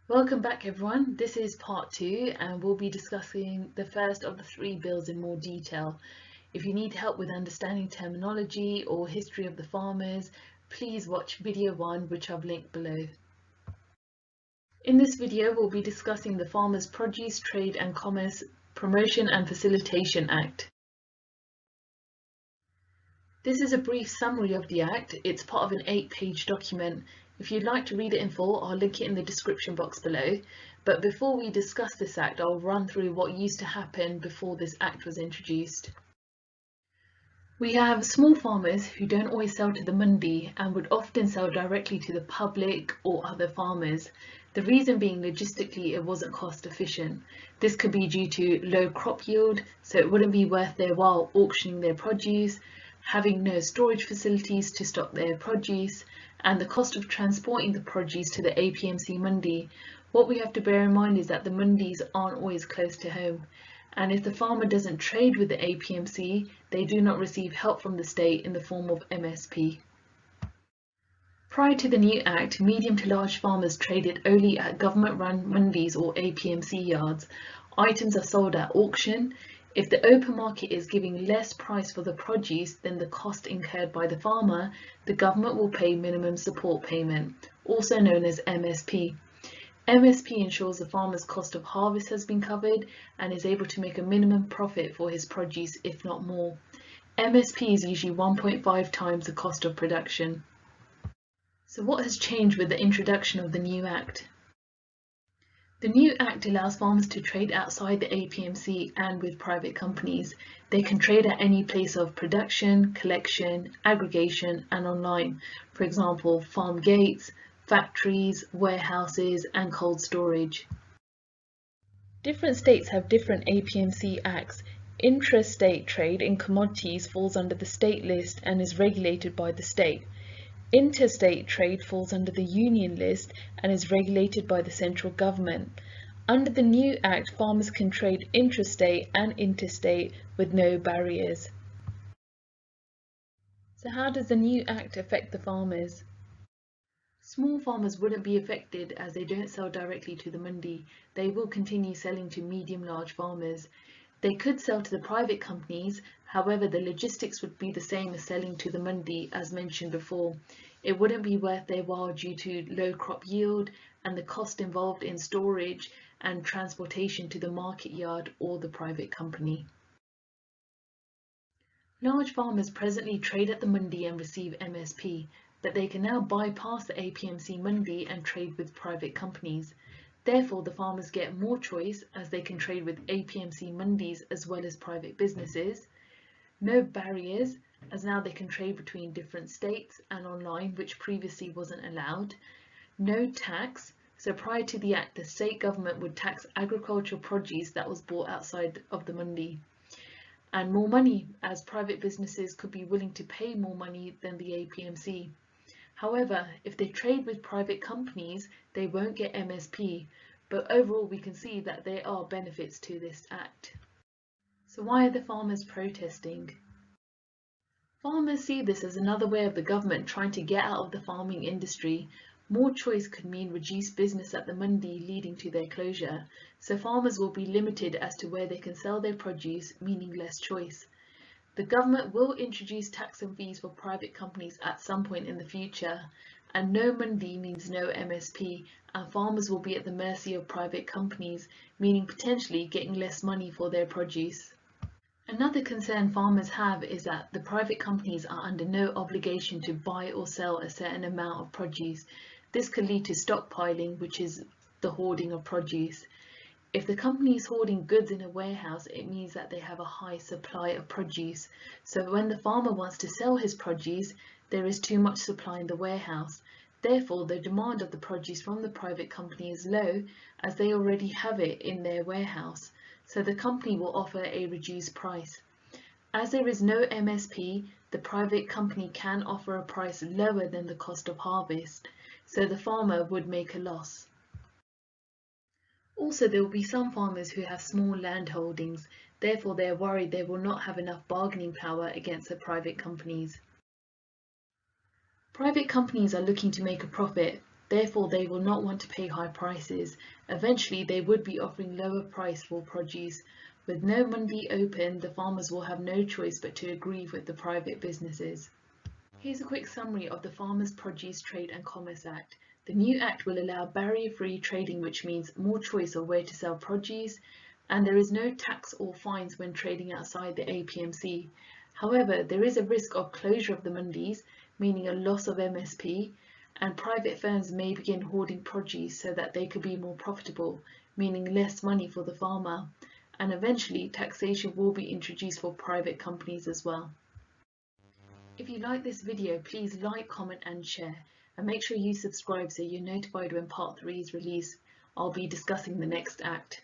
Welcome back everyone. This is part 2 and we'll be discussing the first of the 3 bills in more detail. If you need help with understanding terminology or history of the farmers, please watch video 1 which I've linked below. In this video we'll be discussing the Farmers Produce Trade and Commerce Promotion and Facilitation Act. This is a brief summary of the Act. It's part of an 8-page document. If you'd like to read it in full, I'll link it in the description box below. But before we discuss this Act, I'll run through what used to happen before this Act was introduced. We have small farmers who don't always sell to the mandi and would often sell directly to the public or other farmers. The reason being logistically it wasn't cost efficient. This could be due to low crop yield, so it wouldn't be worth their while auctioning their produce, having no storage facilities to stock their produce, and the cost of transporting the produce to the APMC mandi. What we have to bear in mind is that the mandis aren't always close to home, and if the farmer doesn't trade with the APMC, they do not receive help from the state in the form of MSP. Prior to the new Act, medium to large farmers traded only at government-run mandis or APMC yards. Items are sold at auction. If the open market is giving less price for the produce than the cost incurred by the farmer, the government will pay minimum support payment, also known as MSP. MSP ensures the farmer's cost of harvest has been covered and is able to make a minimum profit for his produce, if not more. MSP is usually 1.5 times the cost of production. So what has changed with the introduction of the new Act? The new Act allows farmers to trade outside the APMC and with private companies. They can trade at any place of production, collection, aggregation, and online. For example, farm gates, factories, warehouses, and cold storage. Different states have different APMC acts. Intrastate trade in commodities falls under the state list and is regulated by the state. Interstate trade falls under the union list and is regulated by the central government. Under the new Act, farmers can trade intrastate and interstate with no barriers. So how does the new Act affect the farmers? Small farmers wouldn't be affected as they don't sell directly to the mandi. They will continue selling to medium-large farmers. They could sell to the private companies, however the logistics would be the same as selling to the mandi as mentioned before. It wouldn't be worth their while due to low crop yield and the cost involved in storage and transportation to the market yard or the private company. Large farmers presently trade at the mandi and receive MSP, but they can now bypass the APMC mandi and trade with private companies. Therefore, the farmers get more choice as they can trade with APMC mandis as well as private businesses. No barriers, as now they can trade between different states and online, which previously wasn't allowed. No tax, so prior to the Act, the state government would tax agricultural produce that was bought outside of the mandi. And more money, as private businesses could be willing to pay more money than the APMC. However, if they trade with private companies, they won't get MSP, but overall we can see that there are benefits to this Act. So why are the farmers protesting? Farmers see this as another way of the government trying to get out of the farming industry. More choice could mean reduced business at the mandi, leading to their closure, so farmers will be limited as to where they can sell their produce, meaning less choice. The government will introduce tax and fees for private companies at some point in the future, and no mandi means no MSP, and farmers will be at the mercy of private companies, meaning potentially getting less money for their produce. Another concern farmers have is that the private companies are under no obligation to buy or sell a certain amount of produce. This could lead to stockpiling, which is the hoarding of produce. If the company is hoarding goods in a warehouse, it means that they have a high supply of produce. So when the farmer wants to sell his produce, there is too much supply in the warehouse. Therefore, the demand of the produce from the private company is low as they already have it in their warehouse. So the company will offer a reduced price. As there is no MSP, the private company can offer a price lower than the cost of harvest. So the farmer would make a loss. Also, there will be some farmers who have small land holdings, therefore they are worried they will not have enough bargaining power against the private companies. Private companies are looking to make a profit. Therefore, they will not want to pay high prices. Eventually, they would be offering lower price for produce. With no mandi open, the farmers will have no choice but to agree with the private businesses. Here's a quick summary of the Farmers Produce Trade and Commerce Act. The new act will allow barrier-free trading, which means more choice of where to sell produce, and there is no tax or fines when trading outside the APMC. However, there is a risk of closure of the mandis, meaning a loss of MSP, and private firms may begin hoarding produce so that they could be more profitable, meaning less money for the farmer. And eventually, taxation will be introduced for private companies as well. If you like this video, please like, comment and share, and make sure you subscribe so you're notified when part 3 is released. I'll be discussing the next act.